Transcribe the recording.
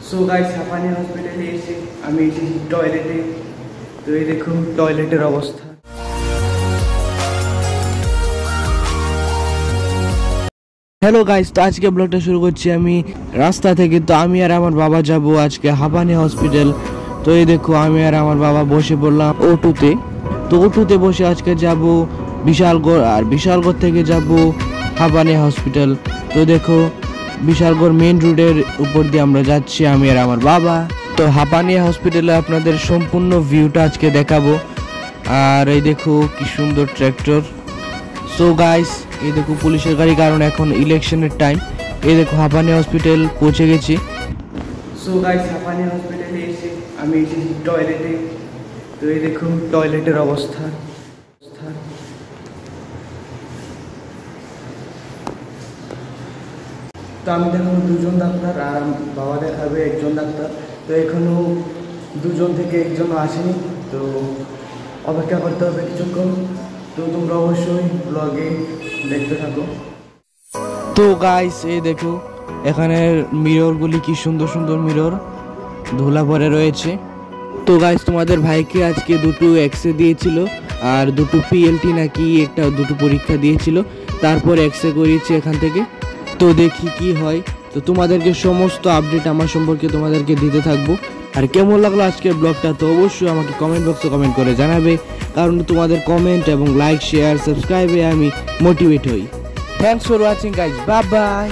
So guys হাঁপানি হসপিটালে এসে আমি এসেছি টয়লেটে। তো এই দেখুন টয়লেটের অবস্থা। হ্যালো গাইস, তো আজকে ব্লগটা শুরু করছি আমি রাস্তা থেকে। তো আমি আর আমার বাবা যাব আজকে হাঁপানি হসপিটাল। তো এই দেখো আমি আর আমার বাবা বসে পড়লাম অটোতে। তো অটোতে বসে আজকে যাব বিশালগড়, আর বিশালগড় থেকে যাব হাঁপানি হসপিটাল। তো দেখো বিশালগড় মেন রোডের উপর দিয়ে আমরা যাচ্ছি আমি আর আমার বাবা। তো হাঁপানি হসপিটালে আপনাদের সম্পূর্ণ ভিউটা আজকে দেখাবো। আর এই দেখো কি সুন্দর ট্র্যাক্টর। সো গাইস এই দেখো পুলিশের গাড়ি, কারণ এখন ইলেকশনের টাইম। এই দেখো হাঁপানি হসপিটাল পৌঁছে গেছি। সো গাইস হাঁপানি হসপিটালে এসে আমি এসেছি টয়লেটে। তো এই দেখুন টয়লেটের অবস্থা। তো আমি দেখাবো দুজন ডাক্তার, আর বাবা দেখাবে একজন ডাক্তার। তো এখনো দুজন থেকে একজন আসেনি, তো অপেক্ষা করতে হবে কিছুক্ষণ। তো তোমরা অবশ্যই ব্লগে দেখতে থাকো। তো গাইস এই দেখো এখানে মিররগুলি কি সুন্দর সুন্দর মিরর ধুলা ভরে রয়েছে। তো গাইস তোমাদের ভাইকে আজকে দুটো এক্সরে দিয়েছিল, আর দুটো পিএলটি নাকি একটা দুটো পরীক্ষা দিয়েছিল, তারপর এক্সরে করিয়েছি এখান থেকে। তো দেখি কি হয়। তো তোমাদেরকে সমস্ত আপডেট আমার সম্পর্কে তোমাদেরকে দিতে থাকবো। আর কেমন লাগলো আজকের ব্লগটা, তো অবশ্যই আমাকে কমেন্ট বক্সে কমেন্ট করে জানাবে, কারণ তোমাদের কমেন্ট এবং লাইক শেয়ার সাবস্ক্রাইবে আমি মোটিভেট হই। Thanks for watching guys, bye bye.